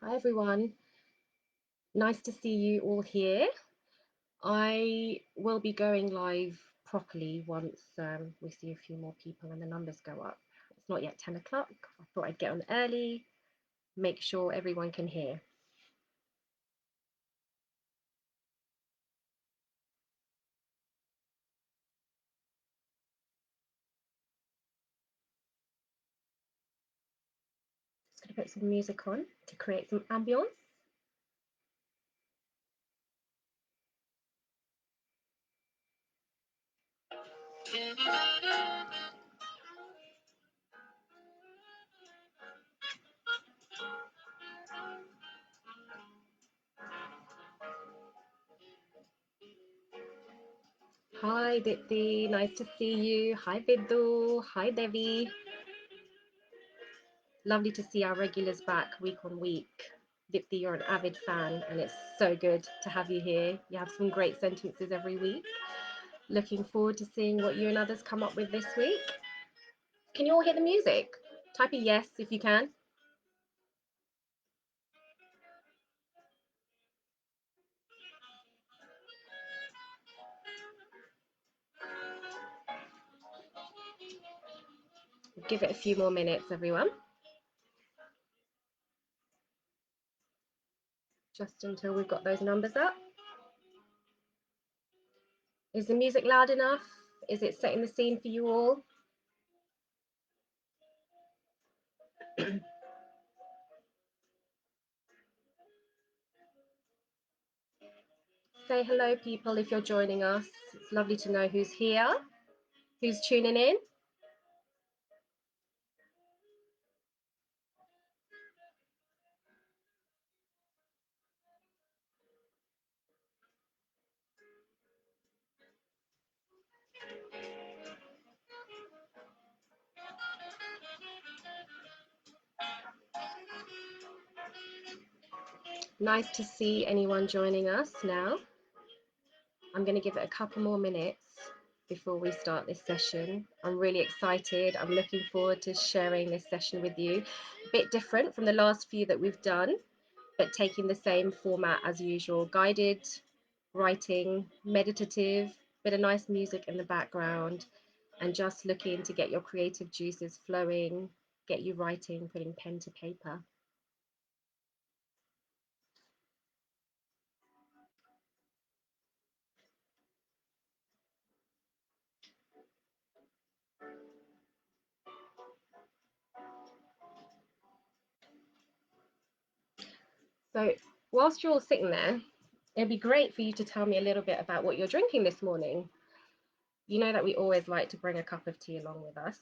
Hi everyone, nice to see you all here. I will be going live properly once we see a few more people and the numbers go up. It's not yet 10 o'clock. I thought I'd get on early, make sure everyone can hear. Just going to put some music on to create some ambience. Hi Dipti, nice to see you. Hi Viddu, hi Devi. Lovely to see our regulars back week on week. Dipti, you're an avid fan and it's so good to have you here. You have some great sentences every week. Looking forward to seeing what you and others come up with this week. Can you all hear the music? Type a yes if you can. Give it a few more minutes, everyone. Just until we've got those numbers up. Is the music loud enough? Is it setting the scene for you all? Say hello, people, if you're joining us. It's lovely to know who's here, who's tuning in. Nice to see anyone joining us now. I'm going to give it a couple more minutes before we start this session. I'm really excited. I'm looking forward to sharing this session with you. A bit different from the last few that we've done, but taking the same format as usual. Guided writing, meditative, bit of nice music in the background, and just looking to get your creative juices flowing, get you writing, putting pen to paper. So whilst you're all sitting there, it'd be great for you to tell me a little bit about what you're drinking this morning. You know that we always like to bring a cup of tea along with us.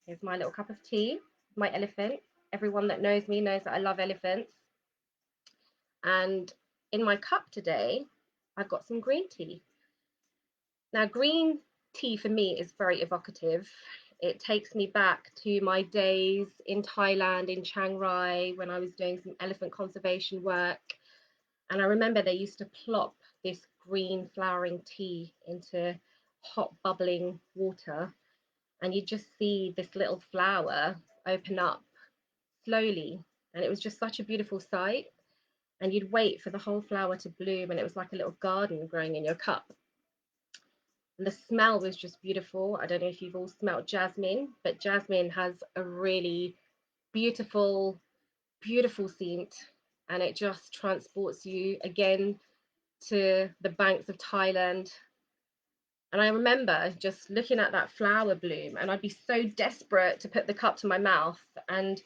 Here's my little cup of tea, my elephant. Everyone that knows me knows that I love elephants. And in my cup today, I've got some green tea. Now, green tea for me is very evocative. It takes me back to my days in Thailand, in Chiang Rai, when I was doing some elephant conservation work. And I remember they used to plop this green flowering tea into hot bubbling water. And you just see this little flower open up slowly. And it was just such a beautiful sight. And you'd wait for the whole flower to bloom, and it was like a little garden growing in your cup. And the smell was just beautiful. I don't know if you've all smelled jasmine, but jasmine has a really beautiful, beautiful scent, and it just transports you again to the banks of Thailand. And I remember just looking at that flower bloom, and I'd be so desperate to put the cup to my mouth and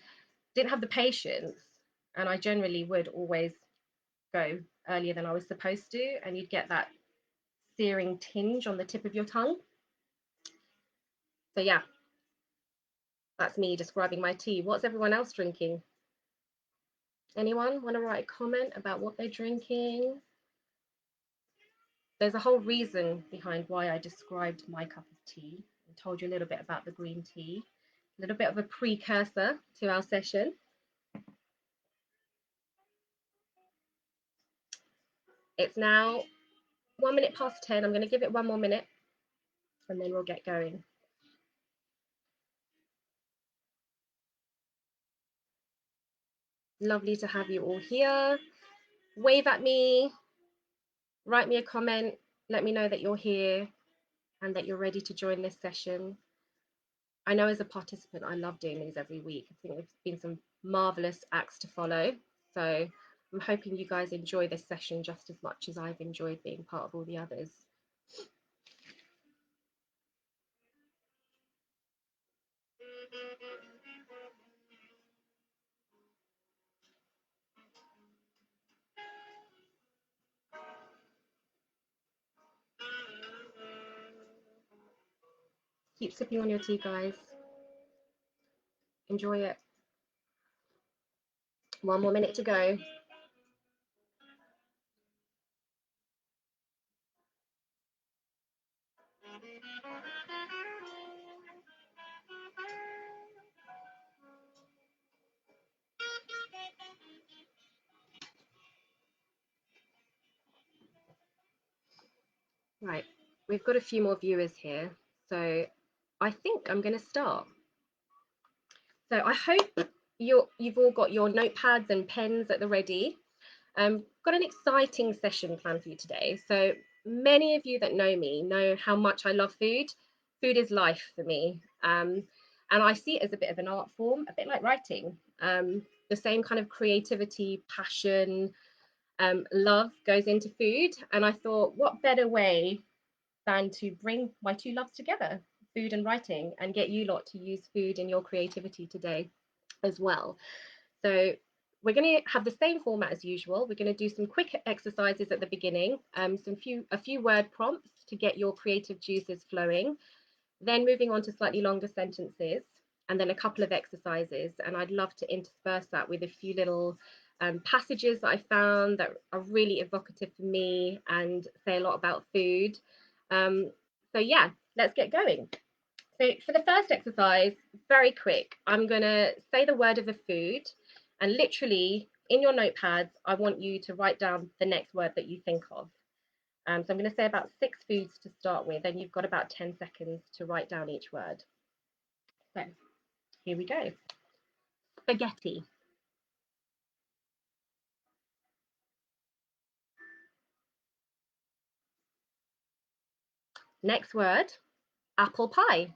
didn't have the patience. And I generally would always go earlier than I was supposed to, and you'd get that searing tinge on the tip of your tongue. So yeah, that's me describing my tea. What's everyone else drinking? Anyone want to write a comment about what they're drinking? There's a whole reason behind why I described my cup of tea and told you a little bit about the green tea, a little bit of a precursor to our session. It's now 1 minute past 10. I'm going to give it one more minute and then we'll get going. Lovely to have you all here. Wave at me, write me a comment, let me know that you're here and that you're ready to join this session. I know as a participant, I love doing these every week. I think there's been some marvelous acts to follow. So I'm hoping you guys enjoy this session just as much as I've enjoyed being part of all the others. Keep sipping on your tea, guys. Enjoy it. One more minute to go. Right, we've got a few more viewers here, so I think I'm going to start. So I hope you've all got your notepads and pens at the ready. Got an exciting session planned for you today. So many of you that know me know how much I love food. Food is life for me. And I see it as a bit of an art form, a bit like writing. The same kind of creativity, passion, love goes into food. And I thought, what better way than to bring my two loves together, food and writing, and get you lot to use food in your creativity today as well. So we're going to have the same format as usual. We're going to do some quick exercises at the beginning, a few word prompts to get your creative juices flowing, then moving on to slightly longer sentences, and then a couple of exercises. And I'd love to intersperse that with a few little passages that I found that are really evocative for me and say a lot about food. So yeah, let's get going. So for the first exercise, very quick, I'm going to say the word of the food, and literally in your notepads, I want you to write down the next word that you think of. So I'm going to say about 6 foods to start with, and you've got about 10 seconds to write down each word. So here we go. Spaghetti. Next word, apple pie.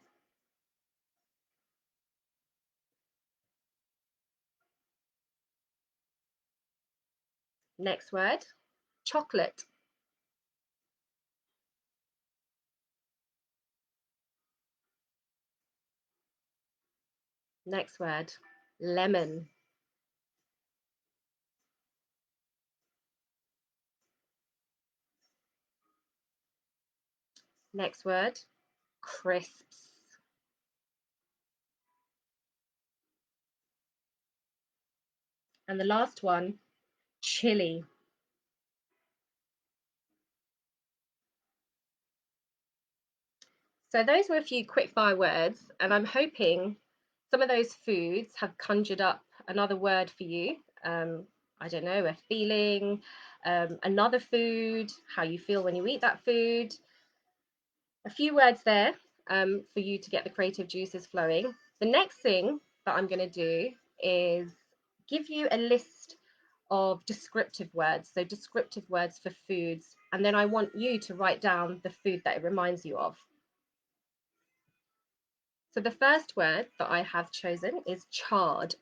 Next word, chocolate. Next word, lemon. Next word, crisps. And the last one, chili. So those were a few quick fire words, and I'm hoping some of those foods have conjured up another word for you. I don't know, a feeling, another food, how you feel when you eat that food. A few words there for you to get the creative juices flowing. The next thing that I'm going to do is give you a list of descriptive words, so descriptive words for foods, and then I want you to write down the food that it reminds you of. So the first word that I have chosen is charred.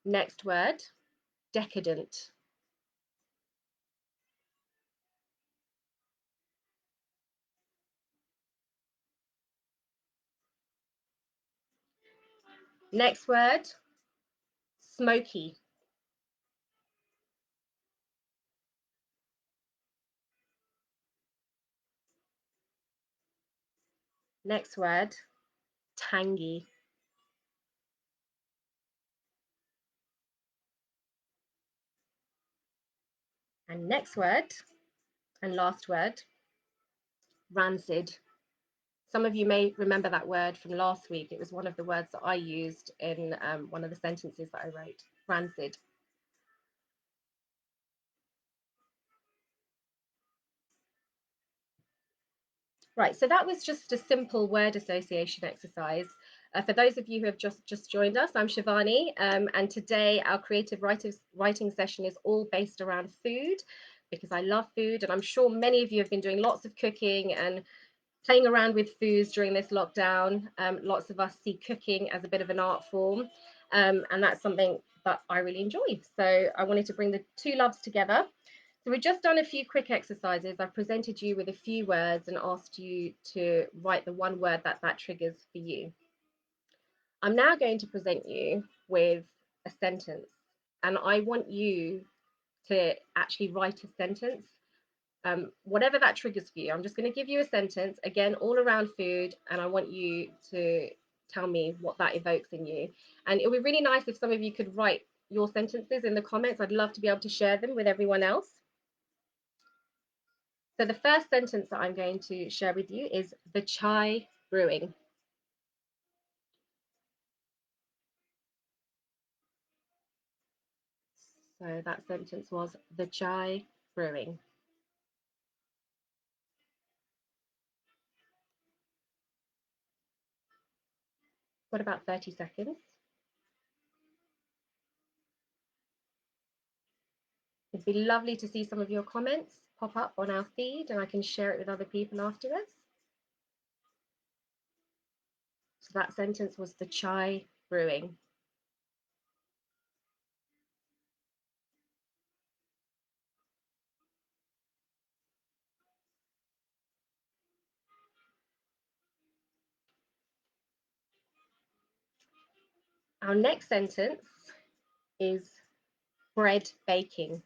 Next word, decadent. Next word, smoky. Next word, tangy. And next word, and last word, rancid. Some of you may remember that word from last week. It was one of the words that I used in one of the sentences that I wrote, rancid. Right, so that was just a simple word association exercise. For those of you who have just joined us, I'm Shivani, and today our creative writing session is all based around food, because I love food, and I'm sure many of you have been doing lots of cooking and playing around with foods during this lockdown. Lots of us see cooking as a bit of an art form, and that's something that I really enjoy. So I wanted to bring the two loves together. So we've just done a few quick exercises. I've presented you with a few words and asked you to write the one word that triggers for you. I'm now going to present you with a sentence, and I want you to actually write a sentence, whatever that triggers for you. I'm just going to give you a sentence, again, all around food, and I want you to tell me what that evokes in you. And it would be really nice if some of you could write your sentences in the comments. I'd love to be able to share them with everyone else. So the first sentence that I'm going to share with you is the chai brewing. So that sentence was the chai brewing. Got about 30 seconds. It'd be lovely to see some of your comments pop up on our feed, and I can share it with other people afterwards. So that sentence was the chai brewing. Our next sentence is bread baking.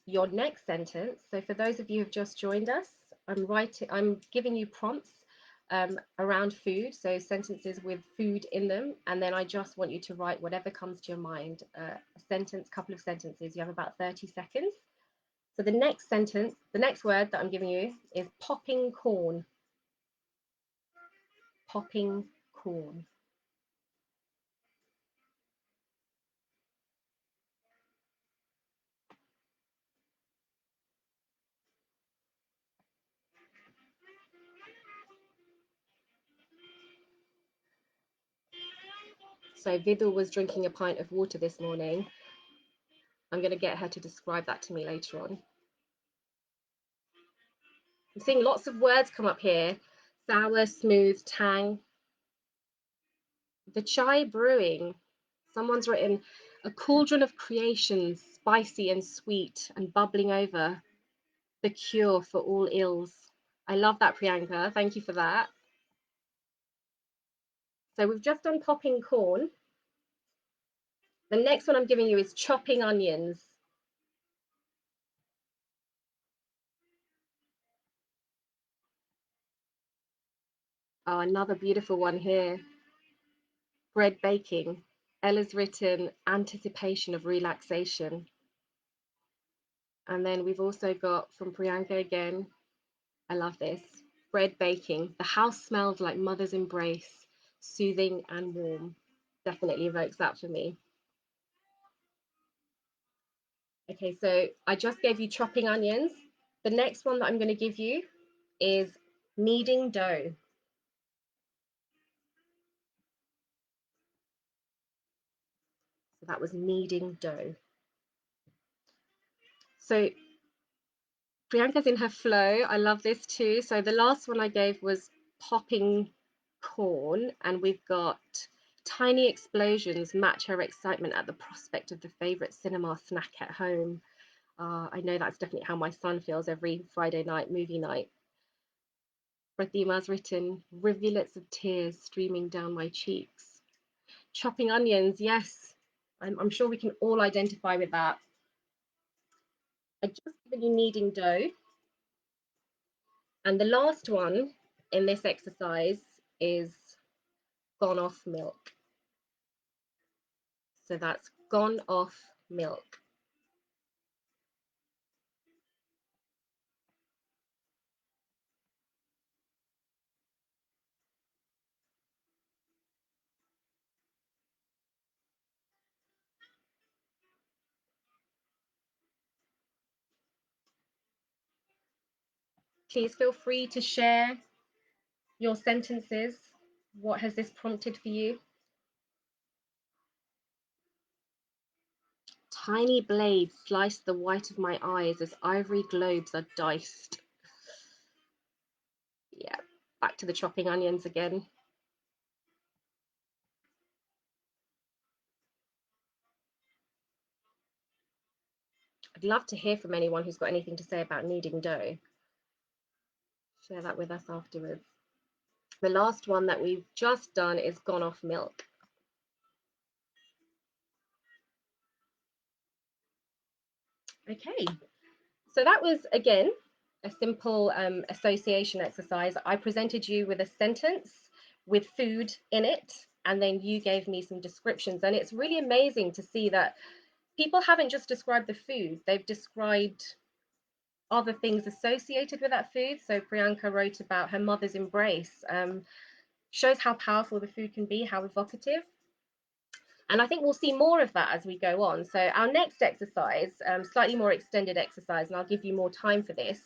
Your next sentence, so for those of you who've just joined us, I'm giving you prompts around food, so sentences with food in them, and then I just want you to write whatever comes to your mind, a sentence, couple of sentences. You have about 30 seconds. So the next sentence, the next word that I'm giving you is popping corn. Popping corn. So Vidal was drinking a pint of water this morning. I'm going to get her to describe that to me later on. I'm seeing lots of words come up here. Sour, smooth, tang. The chai brewing. Someone's written a cauldron of creation, spicy and sweet and bubbling over. The cure for all ills. I love that, Priyanka. Thank you for that. So we've just done popping corn. The next one I'm giving you is chopping onions. Oh, another beautiful one here. Bread baking. Ella's written anticipation of relaxation. And then we've also got from Priyanka again, I love this, bread baking. The house smells like mother's embrace, soothing and warm. Definitely evokes that for me. Okay, so I just gave you chopping onions. The next one that I'm going to give you is kneading dough. So that was kneading dough. So Priyanka's in her flow. I love this too. So the last one I gave was popping corn, and we've got tiny explosions match her excitement at the prospect of the favorite cinema snack at home. I know that's definitely how my son feels every Friday night, movie night. Pratima's written rivulets of tears streaming down my cheeks. Chopping onions, yes. I'm sure we can all identify with that. I just given you kneading dough. And the last one in this exercise is gone off milk. So that's gone off milk. Please feel free to share your sentences. What has this prompted for you? Tiny blades slice the white of my eyes as ivory globes are diced. Yeah, back to the chopping onions again. I'd love to hear from anyone who's got anything to say about kneading dough. Share that with us afterwards. The last one that we've just done is gone off milk. Okay, so that was, again, a simple association exercise. I presented you with a sentence with food in it, and then you gave me some descriptions. And it's really amazing to see that people haven't just described the food, they've described other things associated with that food. So Priyanka wrote about her mother's embrace. Shows how powerful the food can be, how evocative. And I think we'll see more of that as we go on. So our next exercise, slightly more extended exercise, and I'll give you more time for this.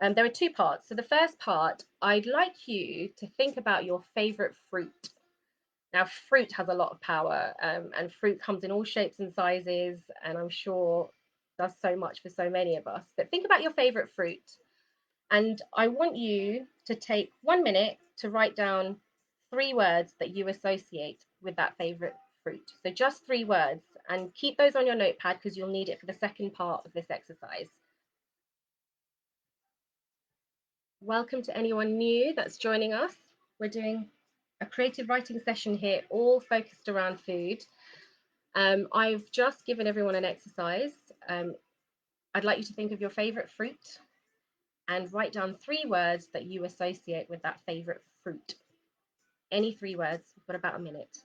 There are two parts. So the first part, I'd like you to think about your favorite fruit. Now, fruit has a lot of power, and fruit comes in all shapes and sizes, and I'm sure does so much for so many of us. But think about your favorite fruit. And I want you to take 1 minute to write down 3 words that you associate with that favorite fruit. So just 3 words, and keep those on your notepad because you'll need it for the second part of this exercise. Welcome to anyone new that's joining us. We're doing a creative writing session here, all focused around food. I've just given everyone an exercise. I'd like you to think of your favorite fruit and write down 3 words that you associate with that favorite fruit. Any 3 words. We've got about a minute.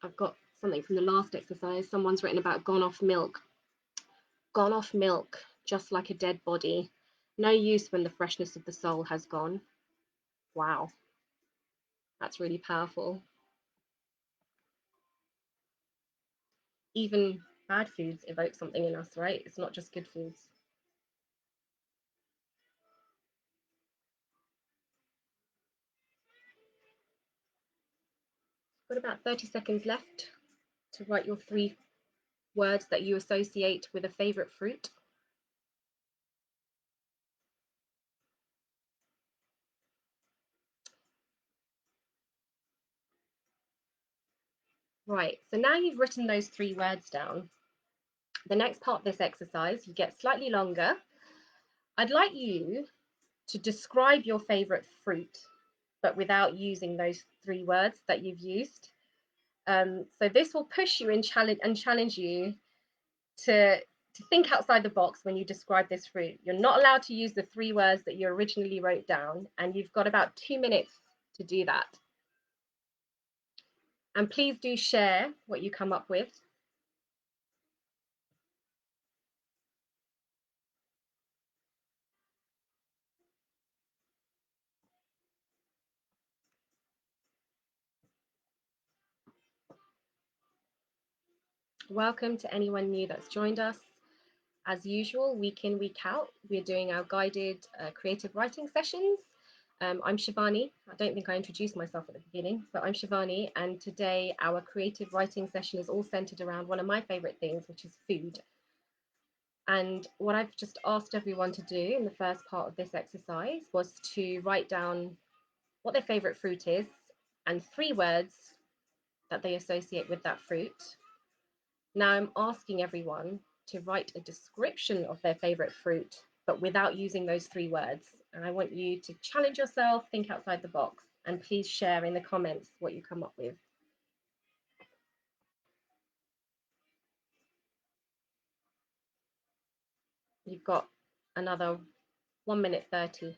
I've got something from the last exercise. Someone's written about gone off milk. Gone off milk, just like a dead body. No use when the freshness of the soul has gone. Wow, that's really powerful. Even bad foods evoke something in us, right? It's not just good foods. Got about 30 seconds left to write your 3 words that you associate with a favorite fruit. Right, so now you've written those 3 words down. The next part of this exercise, you get slightly longer. I'd like you to describe your favorite fruit, but without using those 3 words that you've used. So this will push you and challenge you to think outside the box when you describe this fruit. You're not allowed to use the 3 words that you originally wrote down, and you've got about 2 minutes to do that. And please do share what you come up with. Welcome to anyone new that's joined us. As usual, week in, week out, we're doing our guided creative writing sessions. I'm Shivani. I don't think I introduced myself at the beginning, but I'm Shivani. And today our creative writing session is all centered around one of my favorite things, which is food. And what I've just asked everyone to do in the first part of this exercise was to write down what their favorite fruit is and 3 words that they associate with that fruit. Now I'm asking everyone to write a description of their favorite fruit, but without using those 3 words. And I want you to challenge yourself, think outside the box. And please share in the comments what you come up with. You've got another 1 minute 30.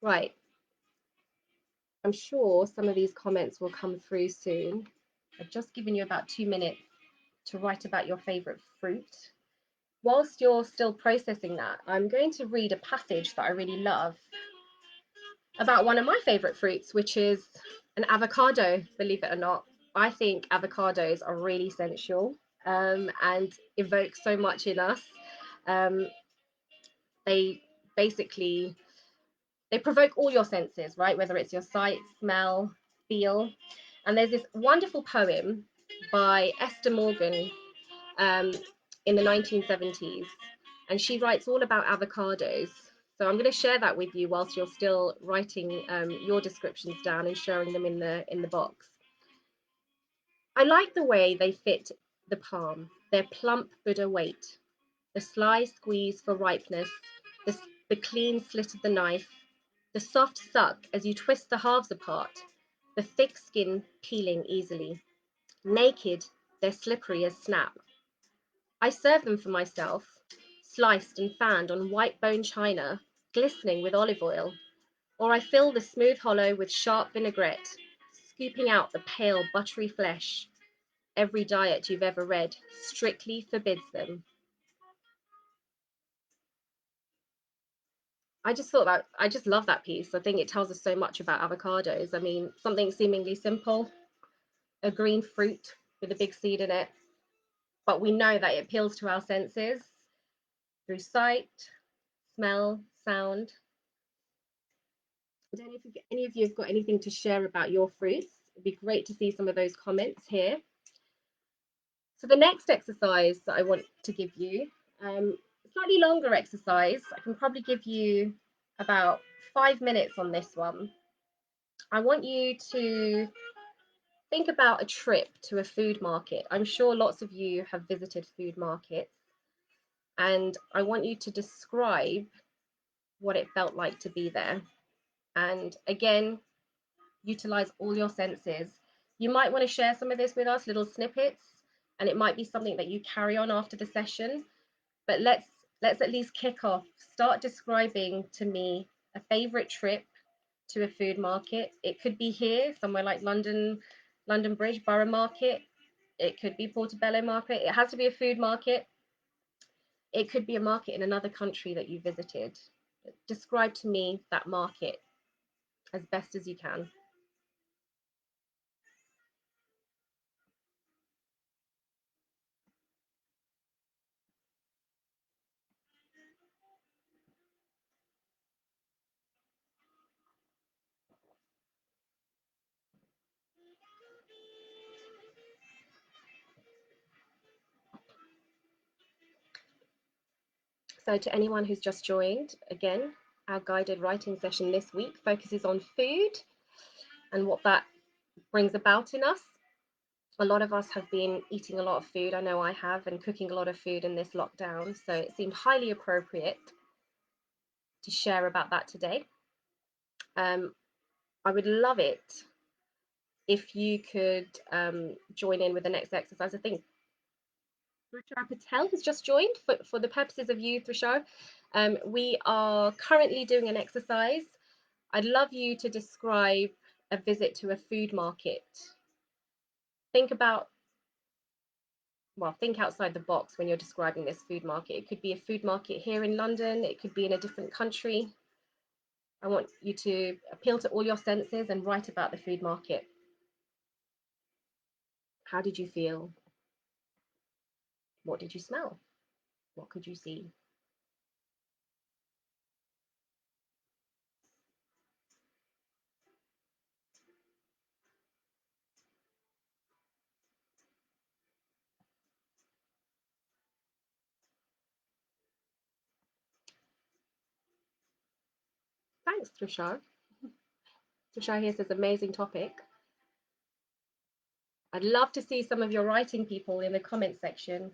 Right, I'm sure some of these comments will come through soon. I've just given you about 2 minutes to write about your favorite fruit. Whilst you're still processing that, I'm going to read a passage that I really love about one of my favorite fruits, which is an avocado, believe it or not. I think avocados are really sensual and evoke so much in us. Um, they basically they provoke all your senses, right? Whether it's your sight, smell, feel. And there's this wonderful poem by Esther Morgan um, in the 1970s, and she writes all about avocados. So I'm going to share that with you whilst you're still writing your descriptions down and sharing them in the box. I like the way they fit the palm, their plump Buddha weight, the sly squeeze for ripeness, the clean slit of the knife, the soft suck as you twist the halves apart, the thick skin peeling easily. Naked, they're slippery as snap. I serve them for myself, sliced and fanned on white bone china, glistening with olive oil, or I fill the smooth hollow with sharp vinaigrette, scooping out the pale buttery flesh. Every diet you've ever read strictly forbids them. I just love that piece. I think it tells us so much about avocados. I mean, something seemingly simple, a green fruit with a big seed in it, but we know that it appeals to our senses through sight, smell, sound. I don't know if any of you have got anything to share about your fruits. It'd be great to see some of those comments here. So the next exercise that I want to give you, slightly longer exercise. I can probably give you about 5 minutes on this one. I want you to think about a trip to a food market. I'm sure lots of you have visited food markets, and I want you to describe what it felt like to be there. And again, utilize all your senses. You might want to share some of this with us, little snippets, and it might be something that you carry on after the session. But let's at least kick off. Start describing to me a favorite trip to a food market. It could be here, somewhere like London Bridge, Borough Market. It could be Portobello Market. It has to be a food market. It could be a market in another country that you visited. Describe to me that market as best as you can. So to anyone who's just joined, again, our guided writing session this week focuses on food and what that brings about in us. A lot of us have been eating a lot of food. I know I have, and cooking a lot of food in this lockdown. So it seemed highly appropriate to share about that today. I would love it if you could join in with the next exercise. I think Thrishar Patel has just joined for the purposes of you, Thrishar. We are currently doing an exercise. I'd love you to describe a visit to a food market. Think about, well, think outside the box when you're describing this food market. It could be a food market here in London. It could be in a different country. I want you to appeal to all your senses and write about the food market. How did you feel? What did you smell? What could you see? Thanks, Trishar. Trishar here says amazing topic. I'd love to see some of your writing people in the comment section.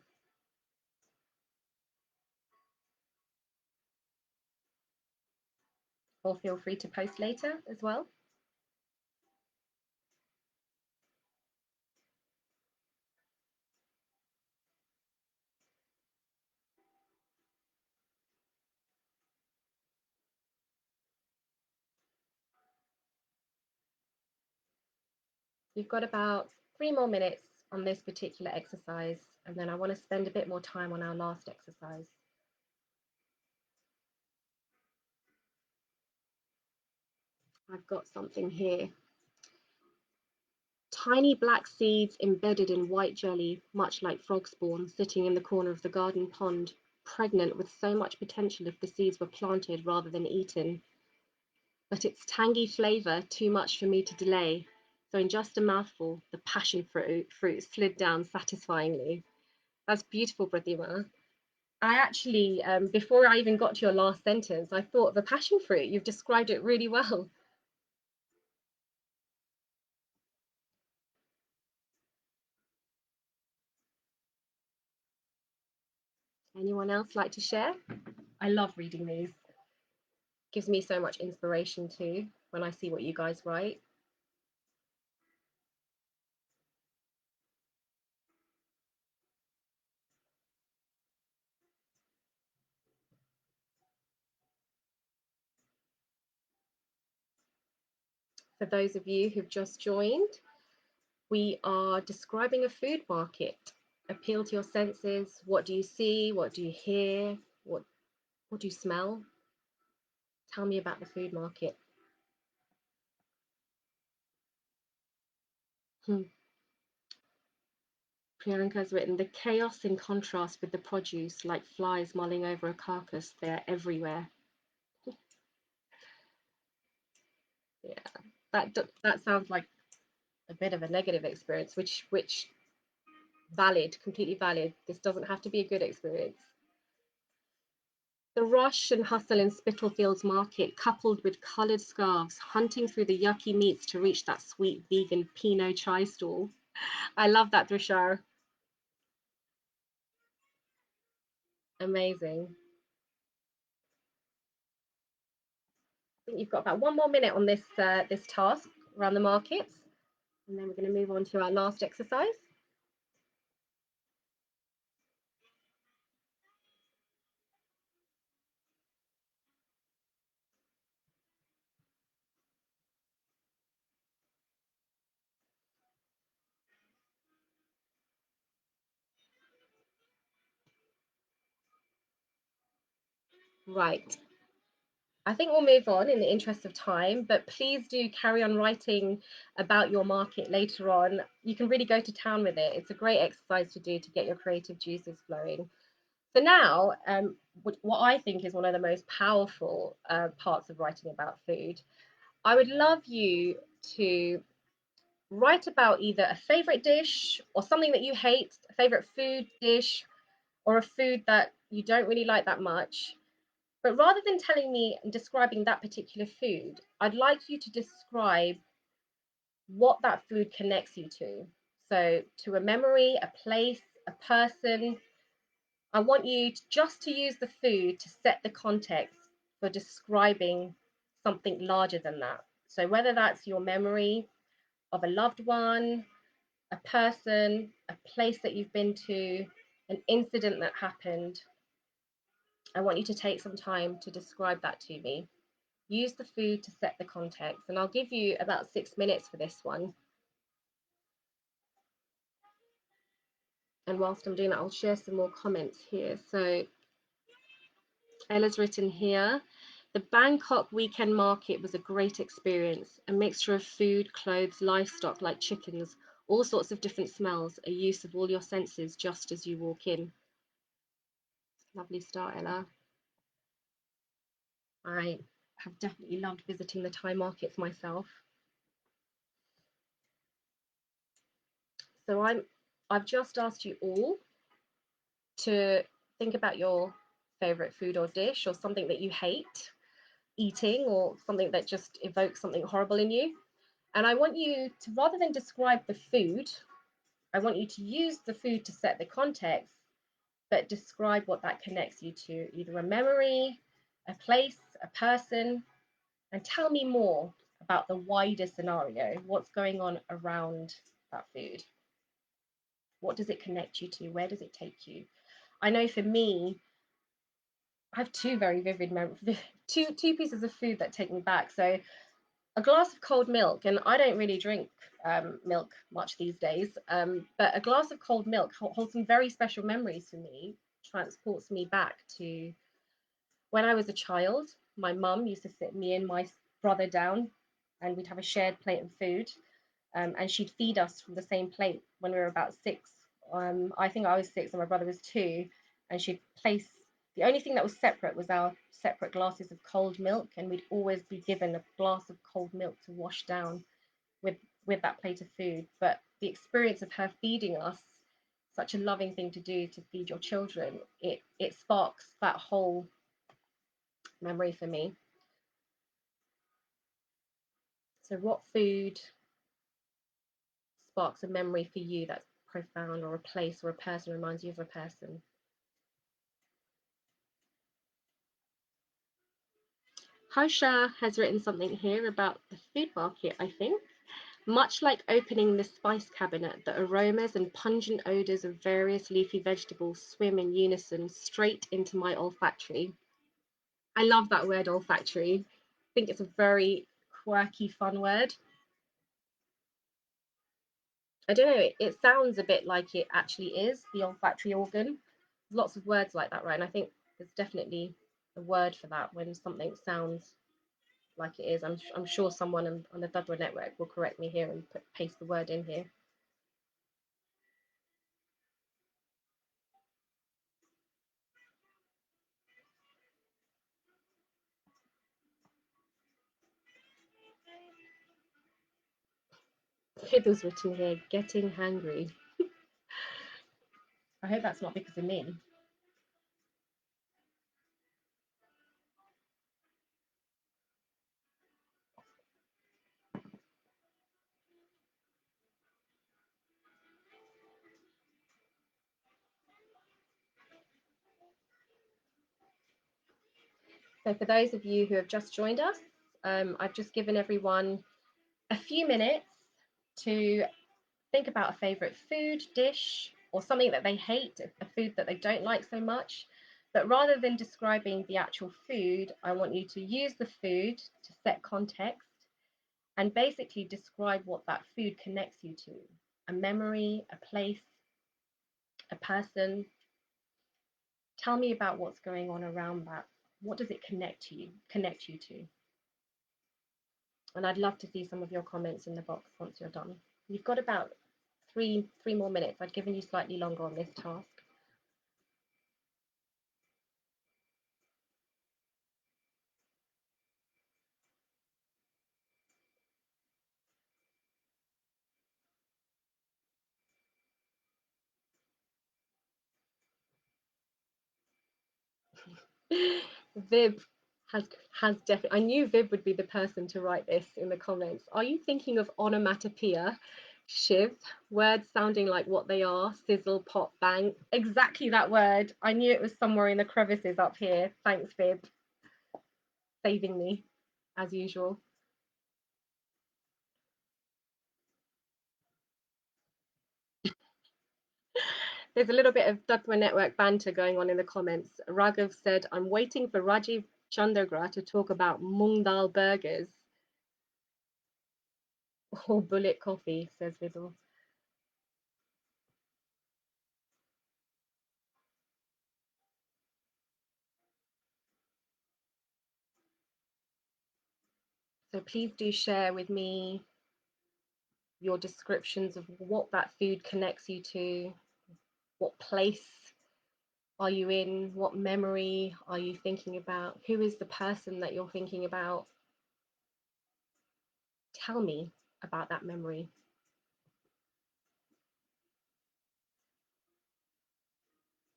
Or feel free to post later as well. We've got about 3 more minutes on this particular exercise, and then I want to spend a bit more time on our last exercise. I've got something here. Tiny black seeds embedded in white jelly, much like frog spawn, sitting in the corner of the garden pond, pregnant with so much potential if the seeds were planted rather than eaten. But its tangy flavour too much for me to delay. So in just a mouthful, the passion fruit slid down satisfyingly. That's beautiful, Pratima. I actually, before I even got to your last sentence, I thought the passion fruit, you've described it really well. Anyone else like to share? I love reading these. Gives me so much inspiration too when I see what you guys write. For those of you who've just joined, we are describing a food market. Appeal to your senses. What do you see? What do you hear? What do you smell? Tell me about the food market. Priyanka has written, the chaos in contrast with the produce, like flies mulling over a carcass, they are everywhere. Yeah, that sounds like a bit of a negative experience, which valid, completely valid. This doesn't have to be a good experience. The rush and hustle in Spitalfields market, coupled with coloured scarves, hunting through the yucky meats to reach that sweet vegan Pinot chai stall. I love that, Drishar. Amazing. I think you've got about 1 more minute on this task around the markets, and then we're going to move on to our last exercise. Right. I think we'll move on in the interest of time, but please do carry on writing about your market later on. You can really go to town with it. It's a great exercise to do to get your creative juices flowing. So now, what I think is one of the most powerful parts of writing about food, I would love you to write about either a favorite dish or something that you hate, a favorite food dish, or a food that you don't really like that much. But rather than telling me and describing that particular food, I'd like you to describe what that food connects you to. So, to a memory, a place, a person. I want you just to use the food to set the context for describing something larger than that. So, whether that's your memory of a loved one, a person, a place that you've been to, an incident that happened, I want you to take some time to describe that to me. Use the food to set the context, and I'll give you about 6 minutes for this one. And whilst I'm doing that, I'll share some more comments here. So Ella's written here, the Bangkok weekend market was a great experience. A mixture of food, clothes, livestock like chickens, all sorts of different smells, a use of all your senses just as you walk in. Lovely start, Ella. I have definitely loved visiting the Thai markets myself. So I've just asked you all to think about your favorite food or dish or something that you hate. eating or something that just evokes something horrible in you. And I want you to, rather than describe the food, I want you to use the food to set the context, but describe what that connects you to, either a memory, a place, a person, and tell me more about the wider scenario. What's going on around that food? What does it connect you to? Where does it take you? I know for me, I have two very vivid memories, two pieces of food that take me back. So a glass of cold milk, and I don't really drink milk much these days, but a glass of cold milk holds some very special memories for me, transports me back to when I was a child. My mum used to sit me and my brother down, and we'd have a shared plate of food, and she'd feed us from the same plate when we were about six. I think I was six and my brother was two, and she'd place the only thing that was separate was our separate glasses of cold milk, and we'd always be given a glass of cold milk to wash down with with that plate of food. But the experience of her feeding us, such a loving thing to do to feed your children, it sparks that whole memory for me. So, what food sparks a memory for you that's profound, or a place or a person reminds you of a person? Harsha has written something here about the food market, I think. Much like opening the spice cabinet, the aromas and pungent odors of various leafy vegetables swim in unison straight into my olfactory. I love that word, olfactory. I think it's a very quirky, fun word. I don't know, it sounds a bit like it actually is, the olfactory organ. Lots of words like that, right? And I think there's definitely a word for that when something sounds like it is. I'm sure someone on the Dudwa network will correct me here and paste the word in here. Fiddle's written here, getting hungry. I hope that's not because of me. So for those of you who have just joined us, I've just given everyone a few minutes to think about a favorite food, dish, or something that they hate, a food that they don't like so much. But rather than describing the actual food, I want you to use the food to set context and basically describe what that food connects you to, a memory, a place, a person. Tell me about what's going on around that. What does it connect you to? And I'd love to see some of your comments in the box once you're done. You've got about three more minutes. I've given you slightly longer on this task. Vib has definitely. I knew Vib would be the person to write this in the comments. Are you thinking of onomatopoeia? Shiv, words sounding like what they are, sizzle, pop, bang. Exactly that word. I knew it was somewhere in the crevices up here. Thanks, Vib, saving me, as usual. There's a little bit of Duckman Network banter going on in the comments. Raghav said, I'm waiting for Rajiv Chandragra to talk about mung dal burgers. Or bullet coffee, says Vidal. So please do share with me your descriptions of what that food connects you to, what place are you in, what memory are you thinking about, who is the person that you're thinking about. Tell me about that memory.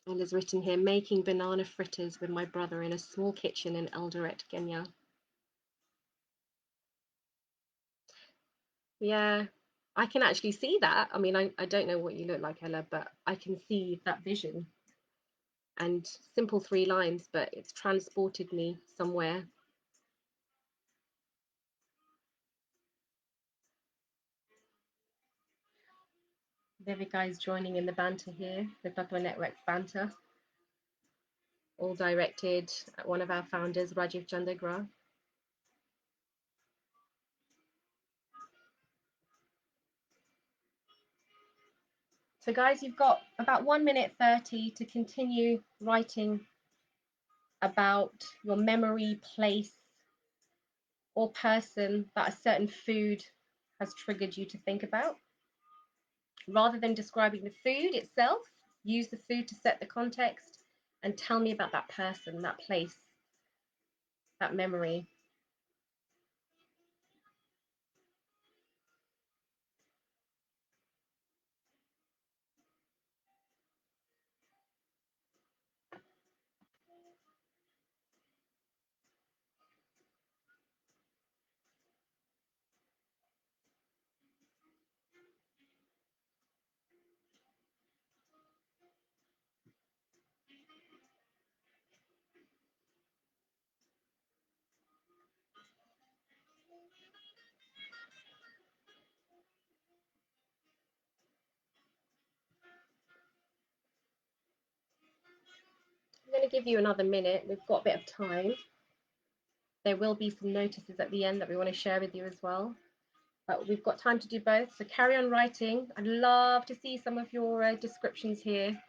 And it's written here, making banana fritters with my brother in a small kitchen in Eldoret, Kenya. Yeah, I can actually see that. I mean, I don't know what you look like, Ella, but I can see that vision and simple three lines, but it's transported me somewhere. Devika is joining in the banter here, the Tatva Network's banter, all directed at one of our founders, Rajiv Chandagra. So, guys, you've got about 1 minute 30 to continue writing about your memory, place, or person that a certain food has triggered you to think about. Rather than describing the food itself, use the food to set the context and tell me about that person, that place, that memory. I'm going to give you another minute. We've got a bit of time. There will be some notices at the end that we want to share with you as well. But we've got time to do both. So carry on writing. I'd love to see some of your descriptions here.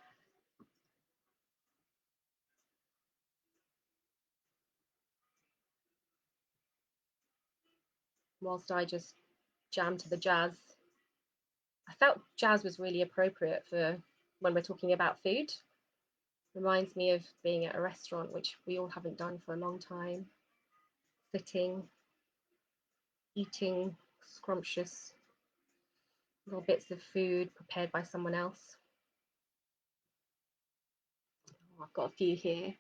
Whilst I just jam to the jazz. I felt jazz was really appropriate for when we're talking about food. Reminds me of being at a restaurant, which we all haven't done for a long time. Sitting, eating scrumptious little bits of food prepared by someone else. Oh, I've got a few here.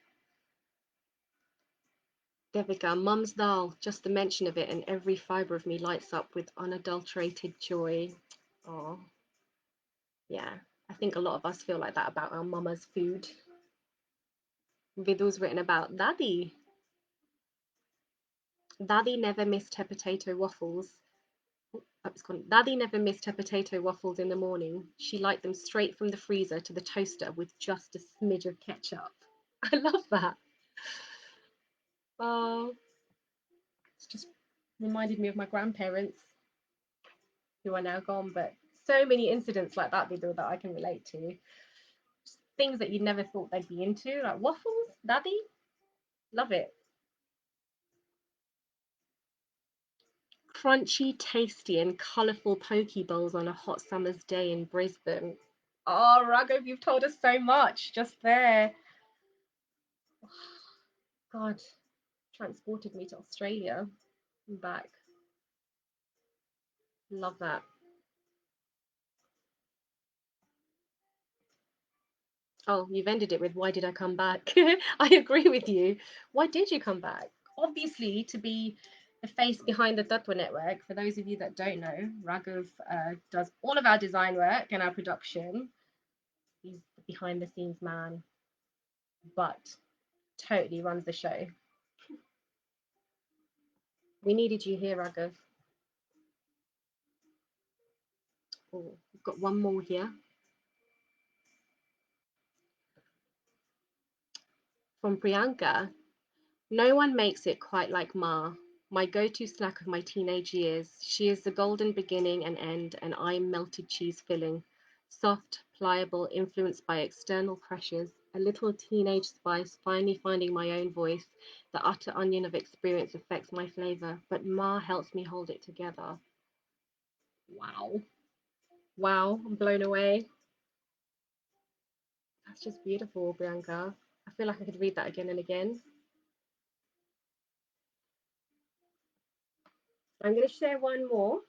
Devika, mum's dal, just the mention of it and every fibre of me lights up with unadulterated joy. Oh, yeah. I think a lot of us feel like that about our mama's food. Vidhu's written about Dadi. Dadi never missed her potato waffles. It's gone. Dadi never missed her potato waffles in the morning. She liked them straight from the freezer to the toaster with just a smidge of ketchup. I love that. Oh, it's just reminded me of my grandparents who are now gone, but so many incidents like that, Vidhu, that I can relate to. Just things that you never thought they'd be into, like waffles, Daddy, love it. Crunchy, tasty, and colourful poke bowls on a hot summer's day in Brisbane. Oh, Raghav, you've told us so much just there. God, transported me to Australia and back. Love that. Oh, you've ended it with why did I come back? I agree with you. Why did you come back? Obviously, to be the face behind the Tattwa Network. For those of you that don't know, Raghav does all of our design work and our production. He's the behind the scenes man, but totally runs the show. We needed you here, Raghav. Oh, we've got one more here from Priyanka. No one makes it quite like Ma, my go-to snack of my teenage years. She is the golden beginning and end, and I'm melted cheese filling. Soft, pliable, influenced by external pressures, a little teenage spice, finally finding my own voice. The utter onion of experience affects my flavor, but Ma helps me hold it together. Wow. Wow, I'm blown away. That's just beautiful, Bianca. I feel like I could read that again and again. I'm going to share one more.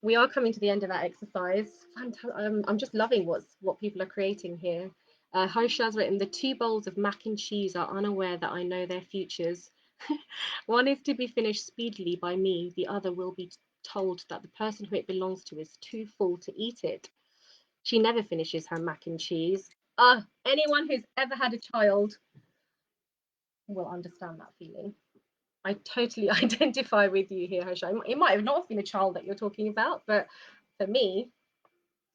We are coming to the end of that exercise. I'm just loving what people are creating here. Hosha's written, the two bowls of mac and cheese are unaware that I know their futures. One is to be finished speedily by me, the other will be told that the person who it belongs to is too full to eat it. She never finishes her mac and cheese. Anyone who's ever had a child will understand that feeling. I totally identify with you here, Hosha. It might have not been a child that you're talking about, but for me,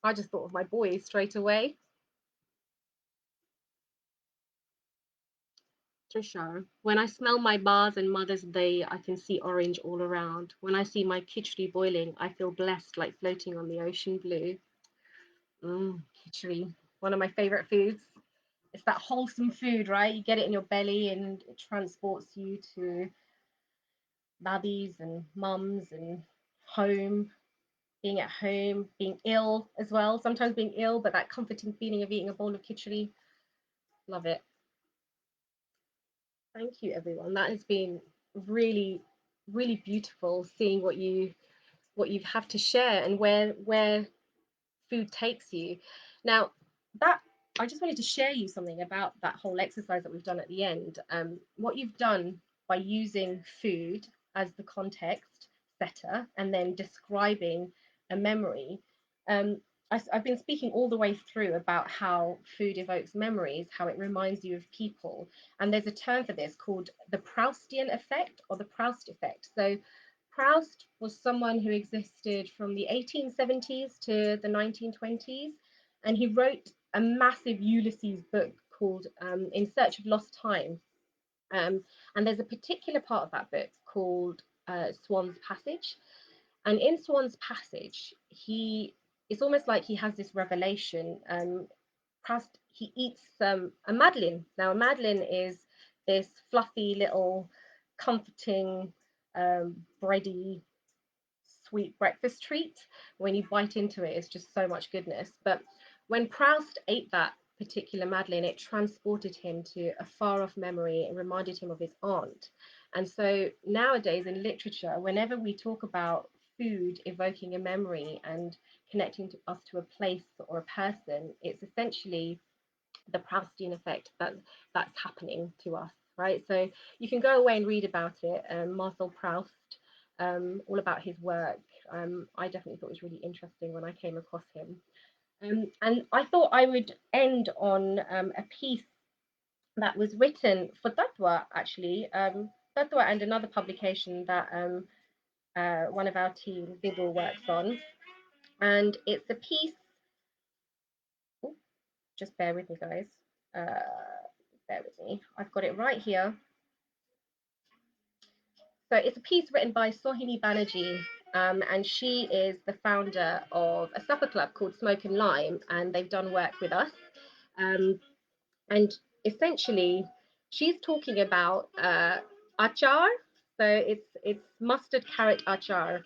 I just thought of my boy straight away. Trisha, when I smell my bars and Mother's Day, I can see orange all around. When I see my khichdi boiling, I feel blessed like floating on the ocean blue. Khichdi, one of my favorite foods. It's that wholesome food, right? You get it in your belly and it transports you to daddies and mums and home, being at home, being ill as well. Sometimes being ill, but that comforting feeling of eating a bowl of khichdi. Love it. Thank you, everyone. That has been really, really beautiful seeing what you have to share and where food takes you. Now, that I just wanted to share you something about that whole exercise that we've done at the end. What you've done by using food as the context setter and then describing a memory. Um, I've been speaking all the way through about how food evokes memories, how it reminds you of people. And there's a term for this called the Proustian effect or the Proust effect. So Proust was someone who existed from the 1870s to the 1920s, and he wrote a massive Ulysses book called In Search of Lost Time. And there's a particular part of that book called Swan's Passage. And in Swan's Passage, it's almost like he has this revelation. Proust, he eats a madeleine. Now, a madeleine is this fluffy little comforting bready sweet breakfast treat. When you bite into it, it's just so much goodness. But when Proust ate that particular madeleine, it transported him to a far off memory and reminded him of his aunt. And so nowadays in literature, whenever we talk about food evoking a memory and connecting us to a place or a person, it's essentially the Proustian effect that's happening to us, right? So you can go away and read about it. Marcel Proust, all about his work. I definitely thought it was really interesting when I came across him. And I thought I would end on a piece that was written for Tatwa, actually. Tatwa and another publication that one of our team, Bibble, works on. And it's a piece, oh, just bear with me, guys. Bear with me. I've got it right here. So it's a piece written by Sohini Banerjee, and she is the founder of a supper club called Smoke and Lime, and they've done work with us. And essentially, she's talking about achar. So it's mustard carrot achar,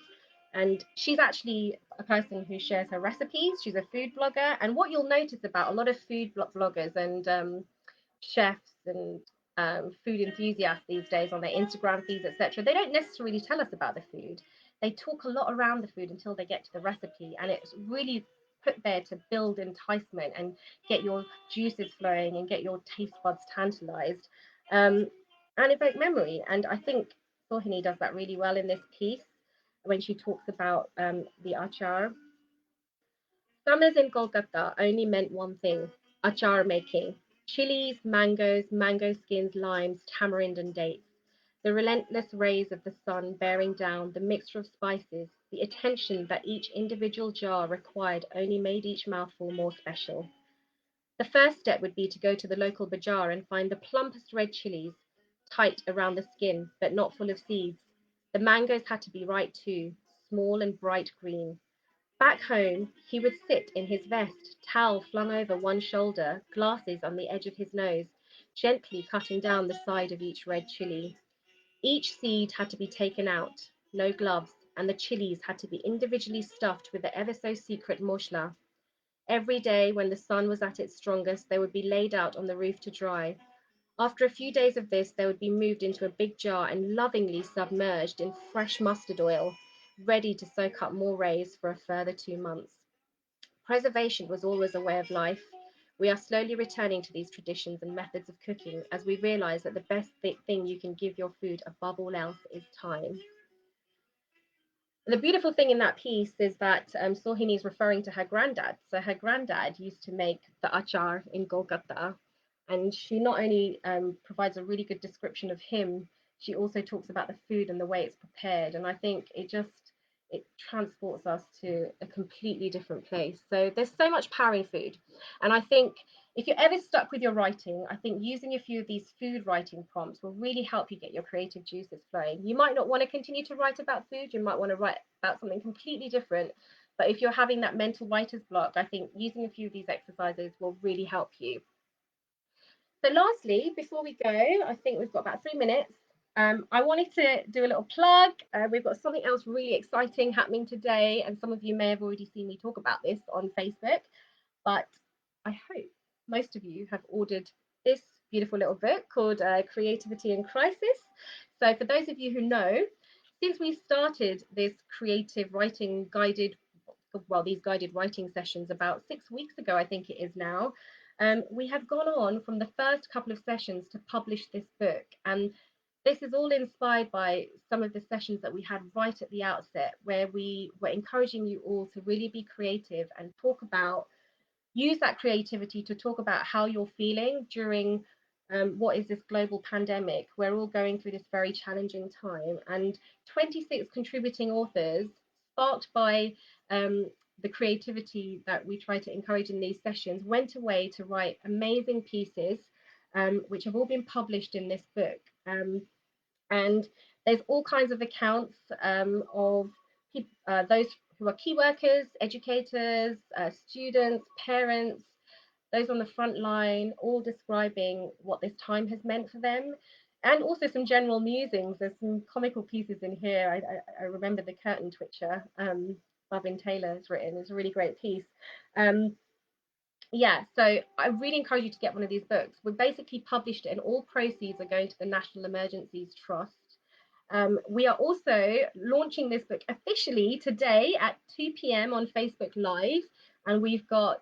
and she's actually a person who shares her recipes. She's a food blogger, and what you'll notice about a lot of food bloggers and chefs and food enthusiasts these days on their Instagram feeds, etc., they don't necessarily tell us about the food. They talk a lot around the food until they get to the recipe, and it's really put there to build enticement and get your juices flowing and get your taste buds tantalized and evoke memory. And I think Sohini does that really well in this piece when she talks about the achar. Summers in Kolkata only meant one thing: achar making. Chilies, mangoes, mango skins, limes, tamarind, and dates. The relentless rays of the sun bearing down, the mixture of spices, the attention that each individual jar required only made each mouthful more special. The first step would be to go to the local bazaar and find the plumpest red chilies, tight around the skin, but not full of seeds. The mangoes had to be right too, small and bright green. Back home, he would sit in his vest, towel flung over one shoulder, glasses on the edge of his nose, gently cutting down the side of each red chili. Each seed had to be taken out, no gloves, and the chilies had to be individually stuffed with the ever so secret moshla. Every day, when the sun was at its strongest, they would be laid out on the roof to dry. After a few days of this, they would be moved into a big jar and lovingly submerged in fresh mustard oil, ready to soak up more rays for a further 2 months. Preservation was always a way of life. We are slowly returning to these traditions and methods of cooking as we realize that the best thing you can give your food above all else is time. The beautiful thing in that piece is that Sohini is referring to her granddad. So her granddad used to make the achar in Kolkata, and she not only provides a really good description of him, she also talks about the food and the way it's prepared. And I think it transports us to a completely different place. So there's so much power in food, and I think if you're ever stuck with your writing, I think using a few of these food writing prompts will really help you get your creative juices flowing. You might not want to continue to write about food, you might want to write about something completely different. But if you're having that mental writer's block, I think using a few of these exercises will really help you. So, lastly, before we go, I think we've got about 3 minutes. I wanted to do a little plug. We've got something else really exciting happening today, and some of you may have already seen me talk about this on Facebook. But I hope most of you have ordered this beautiful little book called Creativity in Crisis. So, for those of you who know, since we started this creative writing guided, well, these guided writing sessions about 6 weeks ago, I think it is now, we have gone on from the first couple of sessions to publish this book. And this is all inspired by some of the sessions that we had right at the outset, where we were encouraging you all to really be creative and use that creativity to talk about how you're feeling during what is this global pandemic. We're all going through this very challenging time, and 26 contributing authors, sparked by the creativity that we try to encourage in these sessions, went away to write amazing pieces, which have all been published in this book. And there's all kinds of accounts of those who are key workers, educators, students, parents, those on the front line, all describing what this time has meant for them. And also some general musings. There's some comical pieces in here. I remember the curtain twitcher, Bavin Taylor has written. It's a really great piece. Um, yeah, so I really encourage you to get one of these books. We basically published it, and all proceeds are going to the National Emergencies Trust. We are also launching this book officially today at 2 p.m. on Facebook Live, and we've got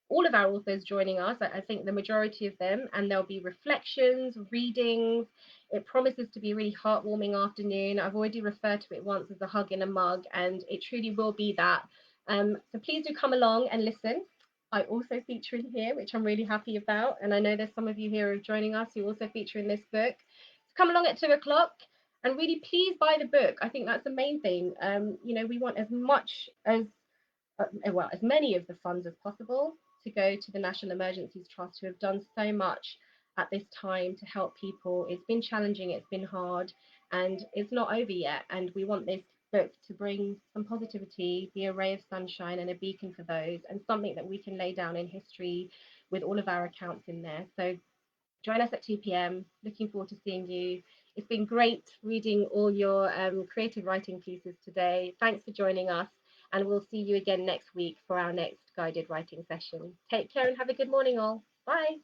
all of our authors joining us. I think the majority of them, and there'll be reflections, readings. It promises to be a really heartwarming afternoon. I've already referred to it once as a hug in a mug, and it truly will be that. So please do come along and listen. I also feature in here, which I'm really happy about. And I know there's some of you here who are joining us who also feature in this book. So come along at 2 o'clock and really please buy the book. I think that's the main thing. We want as much as many of the funds as possible to go to the National Emergencies Trust, who have done so much at this time to help people. It's been challenging, it's been hard, and it's not over yet. And we want this book to bring some positivity, be a ray of sunshine and a beacon for those, and something that we can lay down in history with all of our accounts in there. So join us at 2 p.m. Looking forward to seeing you. It's been great reading all your creative writing pieces today. Thanks for joining us, and we'll see you again next week for our next guided writing session. Take care and have a good morning, all. Bye.